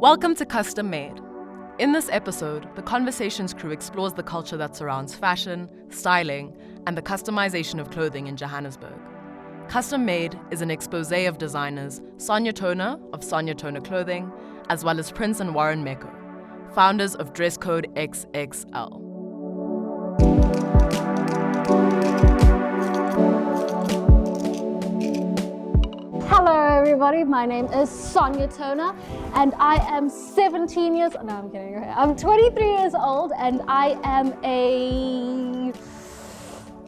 Welcome to Custom Made. In this episode, the Conversations crew explores the culture that surrounds fashion, styling, and the customization of clothing in Johannesburg. Custom Made is an exposé of designers Sonia Tona of Sonia Tona Clothing, as well as Prince and Warren Meko, founders of Dresscode XXL. Hello everybody, my name is Sonia Tona and I am 17 years, no I'm kidding, I'm 23 years old and I am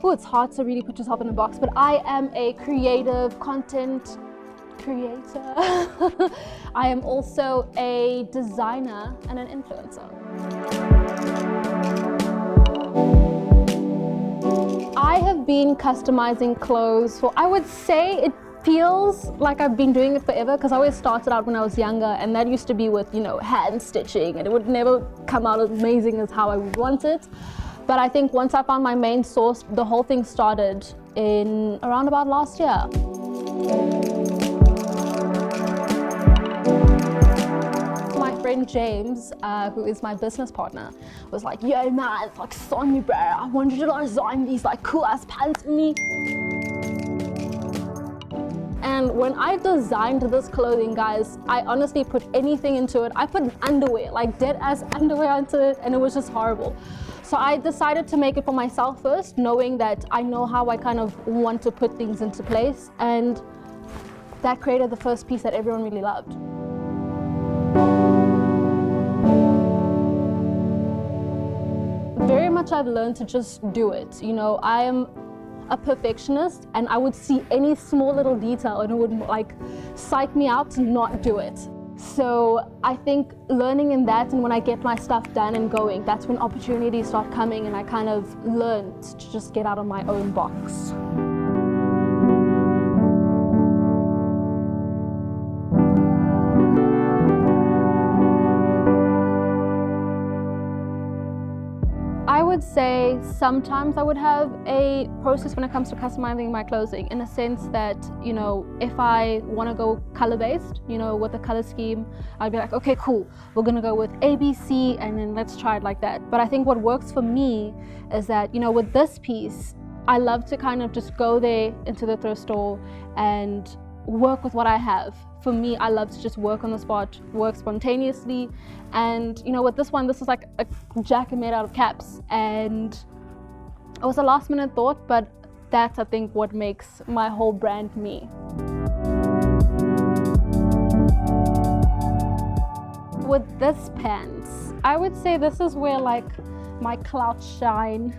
it's hard to really put yourself in a box, but I am a creative content creator. I am also a designer and an influencer. I have been customizing clothes for, I would say it feels like I've been doing it forever because I always started out when I was younger and that used to be with, hand stitching and it would never come out as amazing as how I would want it. But I think once I found my main source, the whole thing started in around about last year. My friend James, who is my business partner, was like, yo man, it's like Sonia bro, I want you to design these like cool ass pants for me. And when I designed this clothing, guys, I honestly put anything into it. I put underwear, like dead ass underwear into it, and it was just horrible. So I decided to make it for myself first, knowing that I know how I kind of want to put things into place. And that created the first piece that everyone really loved. Very much I've learned to just do it. I am a perfectionist and I would see any small little detail and it would like psych me out to not do it. So I think learning in that, and when I get my stuff done and going, that's when opportunities start coming and I kind of learned to just get out of my own box. I would say sometimes I would have a process when it comes to customizing my clothing, in a sense that, if I want to go color-based, with a color scheme, I'd be like, okay, cool, we're going to go with A, B, C, and then let's try it like that. But I think what works for me is that, with this piece, I love to kind of just go there into the thrift store and work with what I have. For me, I love to just work on the spot, work spontaneously. And with this one, this is like a jacket made out of caps. And it was a last minute thought, but that's, I think, what makes my whole brand me. With this pants, I would say this is where like my clout shine,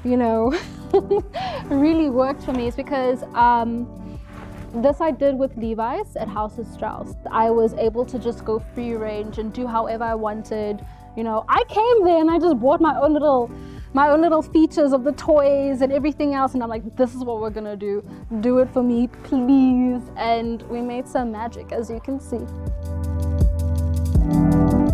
really worked for me. It's because this I did with Levi's at House of Strauss. I was able to just go free range and do however I wanted. I came there and I just bought my own little features of the toys and everything else, and I'm like, this is what we're gonna do. Do it for me, please. And we made some magic, as you can see.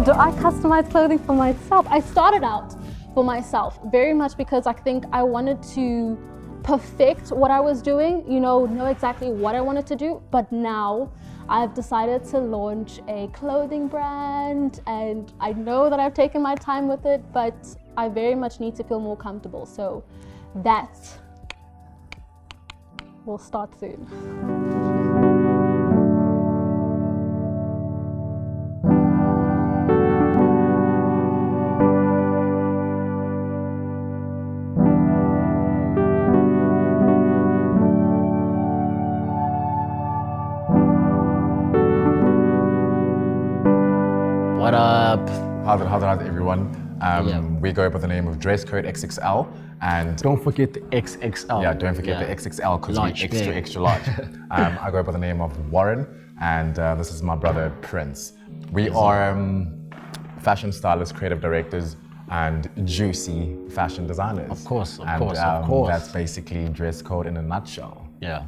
Do I customize clothing for myself? I started out for myself, very much because I think I wanted to perfect what I was doing, know exactly what I wanted to do. But now I've decided to launch a clothing brand, and I know that I've taken my time with it, but I very much need to feel more comfortable. So that will start soon. What up? How's it, everyone? We go by the name of Dresscode XXL, and Don't forget the XXL. yeah, don't forget the XXL because we're extra large. I go by the name of Warren, and this is my brother Prince. We are fashion stylists, creative directors, and juicy fashion designers. Of course. That's basically Dresscode in a nutshell. Yeah.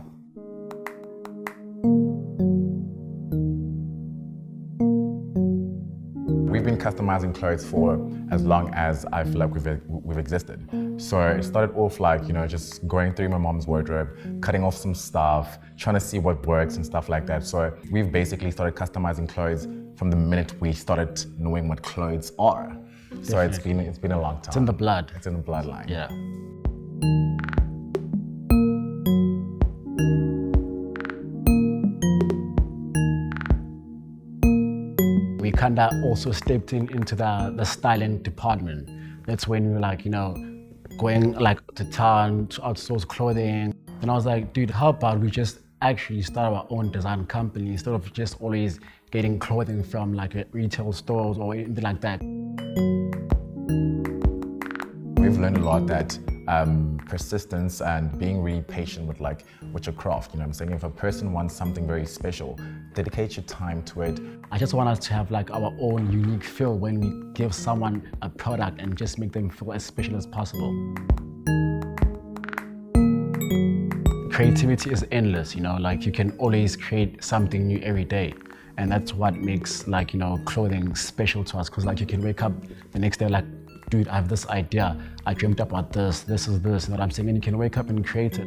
We've been customizing clothes for as long as I feel like we've existed. So it started off like, just going through my mom's wardrobe, cutting off some stuff, trying to see what works and stuff like that. So we've basically started customizing clothes from the minute we started knowing what clothes are. So it's been a long time. It's in the blood. It's in the bloodline. Yeah. We kind of also stepped into the styling department. That's when we were like, going like to town to outsource clothing. And I was like, dude, how about we just actually start our own design company instead of just always getting clothing from like retail stores or anything like that. We've learned a lot that persistence and being really patient with your craft. I'm saying, if a person wants something very special, dedicate your time to it. I just want us to have like our own unique feel when we give someone a product and just make them feel as special as possible. Creativity is endless, like you can always create something new every day. And that's what makes clothing special to us, because you can wake up the next day like, dude, I have this idea. I dreamt about this is this, you know what I'm saying? And you can wake up and create it.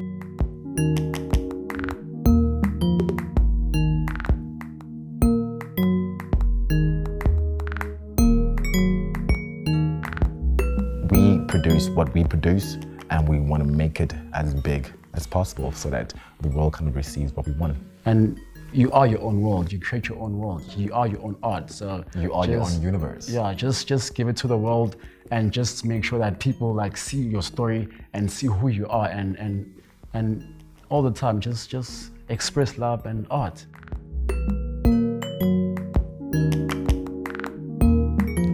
We produce what we produce, and we want to make it as big as possible so that the world kind of receives what we want. And you are your own world. You create your own world. You are your own art. So you are your own universe. Yeah, just give it to the world and just make sure that people see your story and see who you are, and all the time just express love and art.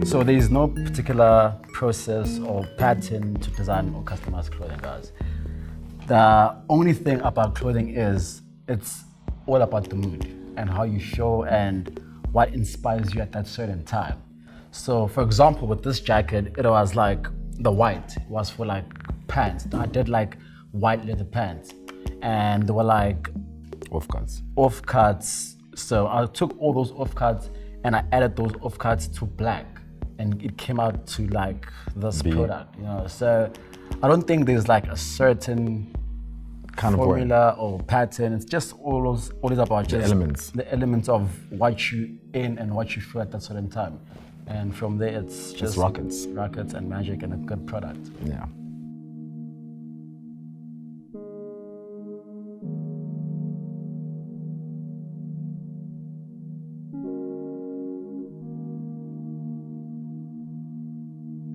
So there is no particular process or pattern to design or customize clothing, guys. The only thing about clothing is it's all about the mood and how you show and what inspires you at that certain time. So for example, with this jacket, it was the white was for pants. I did white leather pants, and they were off-cuts. So I took all those off-cuts and I added those off-cuts to black, and it came out to this product, So I don't think there's a certain kind of formula or pattern. It's just always about just the elements of what you in and what you feel at that certain time. And from there, it's just rockets and magic and a good product. Yeah.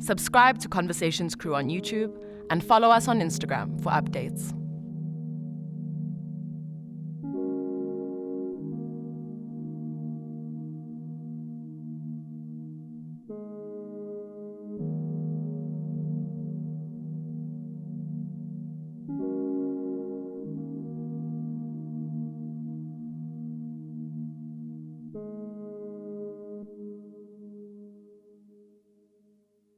Subscribe to Conversations Crew on YouTube and follow us on Instagram for updates.